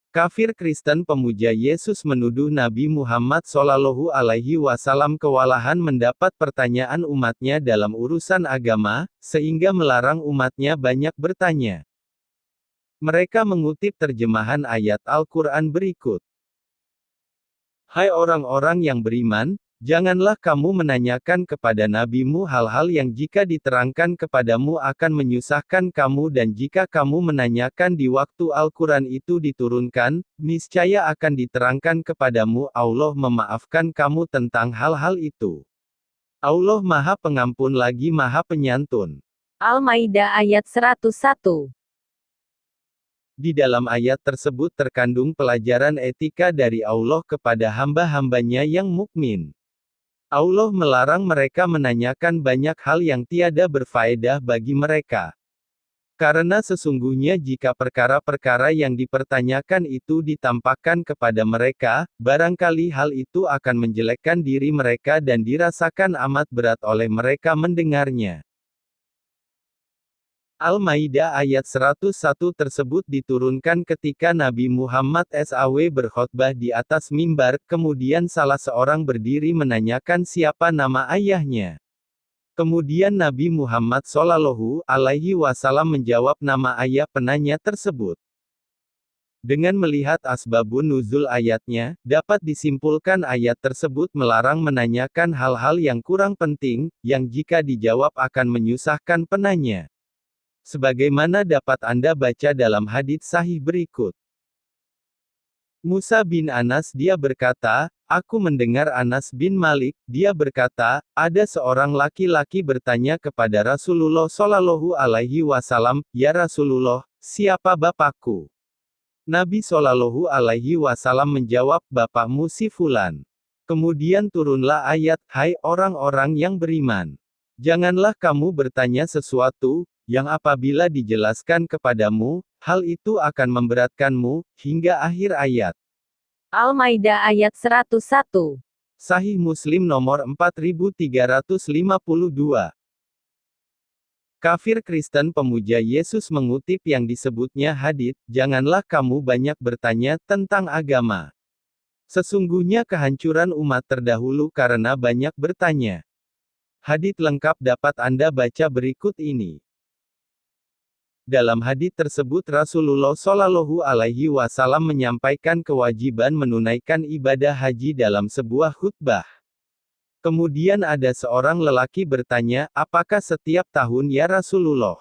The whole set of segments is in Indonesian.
Kafir Kristen pemuja Yesus menuduh Nabi Muhammad Shallallahu Alaihi Wasallam kewalahan mendapat pertanyaan umatnya dalam urusan agama, sehingga melarang umatnya banyak bertanya. Mereka mengutip terjemahan ayat Al-Quran berikut. Hai orang-orang yang beriman, janganlah kamu menanyakan kepada nabimu hal-hal yang jika diterangkan kepadamu akan menyusahkan kamu, dan jika kamu menanyakan di waktu Al-Quran itu diturunkan, niscaya akan diterangkan kepadamu. Allah memaafkan kamu tentang hal-hal itu. Allah Maha Pengampun lagi Maha Penyantun. Al-Maidah ayat 101. Di dalam ayat tersebut terkandung pelajaran etika dari Allah kepada hamba-hambanya yang mukmin. Allah melarang mereka menanyakan banyak hal yang tiada berfaedah bagi mereka. Karena sesungguhnya jika perkara-perkara yang dipertanyakan itu ditampakkan kepada mereka, barangkali hal itu akan menjelekkan diri mereka dan dirasakan amat berat oleh mereka mendengarnya. Al-Maidah ayat 101 tersebut diturunkan ketika Nabi Muhammad SAW berkhotbah di atas mimbar, kemudian salah seorang berdiri menanyakan siapa nama ayahnya. Kemudian Nabi Muhammad Shallallahu Alaihi Wasallam menjawab nama ayah penanya tersebut. Dengan melihat asbabun nuzul ayatnya, dapat disimpulkan ayat tersebut melarang menanyakan hal-hal yang kurang penting, yang jika dijawab akan menyusahkan penanya. Sebagaimana dapat Anda baca dalam hadits sahih berikut. Musa bin Anas dia berkata, aku mendengar Anas bin Malik, dia berkata, ada seorang laki-laki bertanya kepada Rasulullah Shallallahu Alaihi Wasallam, ya Rasulullah, siapa bapakku? Nabi Shallallahu Alaihi Wasallam menjawab, bapakmu si Fulan. Kemudian turunlah ayat, hai orang-orang yang beriman. Janganlah kamu bertanya sesuatu, yang apabila dijelaskan kepadamu, hal itu akan memberatkanmu, hingga akhir ayat. Al-Maidah ayat 101. Sahih Muslim nomor 4352. Kafir Kristen pemuja Yesus mengutip yang disebutnya hadits, janganlah kamu banyak bertanya tentang agama. Sesungguhnya kehancuran umat terdahulu karena banyak bertanya. Hadits lengkap dapat Anda baca berikut ini. Dalam hadits tersebut Rasulullah Shallallahu Alaihi Wasallam menyampaikan kewajiban menunaikan ibadah haji dalam sebuah khutbah. Kemudian ada seorang lelaki bertanya, apakah setiap tahun ya Rasulullah?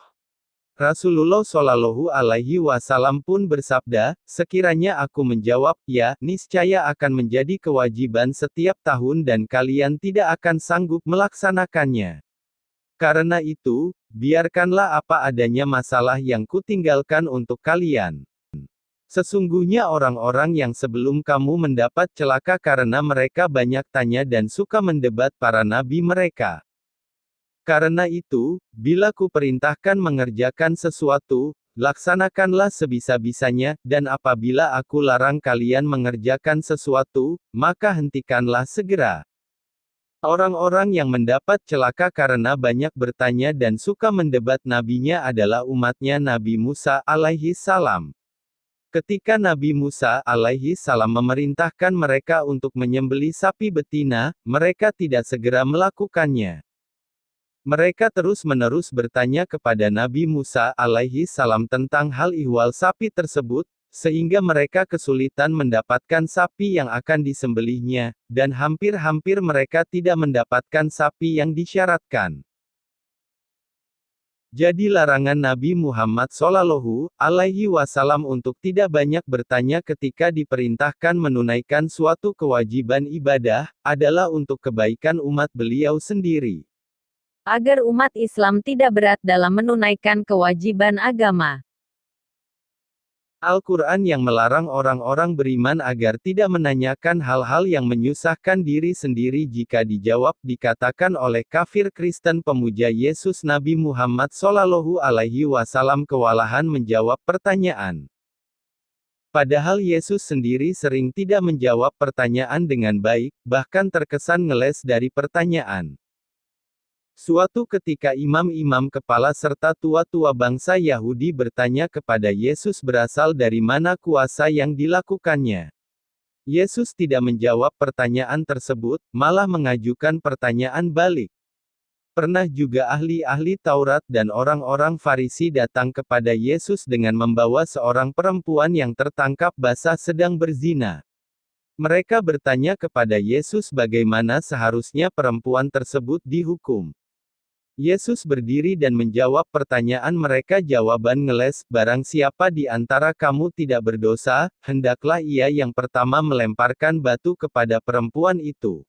Rasulullah Shallallahu Alaihi Wasallam pun bersabda, sekiranya aku menjawab, ya, niscaya akan menjadi kewajiban setiap tahun dan kalian tidak akan sanggup melaksanakannya. Karena itu, biarkanlah apa adanya masalah yang kutinggalkan untuk kalian. Sesungguhnya orang-orang yang sebelum kamu mendapat celaka karena mereka banyak tanya dan suka mendebat para nabi mereka. Karena itu, bila kuperintahkan mengerjakan sesuatu, laksanakanlah sebisa-bisanya, dan apabila aku larang kalian mengerjakan sesuatu, maka hentikanlah segera. Orang-orang yang mendapat celaka karena banyak bertanya dan suka mendebat nabinya adalah umatnya Nabi Musa alaihi salam. Ketika Nabi Musa alaihi salam memerintahkan mereka untuk menyembelih sapi betina, mereka tidak segera melakukannya. Mereka terus-menerus bertanya kepada Nabi Musa alaihi salam tentang hal ihwal sapi tersebut, sehingga mereka kesulitan mendapatkan sapi yang akan disembelihnya, dan hampir-hampir mereka tidak mendapatkan sapi yang disyaratkan. Jadi larangan Nabi Muhammad Shallallahu Alaihi Wasallam untuk tidak banyak bertanya ketika diperintahkan menunaikan suatu kewajiban ibadah, adalah untuk kebaikan umat beliau sendiri. Agar umat Islam tidak berat dalam menunaikan kewajiban agama. Al-Quran yang melarang orang-orang beriman agar tidak menanyakan hal-hal yang menyusahkan diri sendiri jika dijawab dikatakan oleh kafir Kristen pemuja Yesus Nabi Muhammad Shallallahu Alaihi Wasallam kewalahan menjawab pertanyaan. Padahal Yesus sendiri sering tidak menjawab pertanyaan dengan baik, bahkan terkesan ngeles dari pertanyaan. Suatu ketika imam-imam kepala serta tua-tua bangsa Yahudi bertanya kepada Yesus berasal dari mana kuasa yang dilakukannya. Yesus tidak menjawab pertanyaan tersebut, malah mengajukan pertanyaan balik. Pernah juga ahli-ahli Taurat dan orang-orang Farisi datang kepada Yesus dengan membawa seorang perempuan yang tertangkap basah sedang berzina. Mereka bertanya kepada Yesus bagaimana seharusnya perempuan tersebut dihukum. Yesus berdiri dan menjawab pertanyaan mereka. Jawaban ngeles, barang siapa di antara kamu tidak berdosa, hendaklah ia yang pertama melemparkan batu kepada perempuan itu.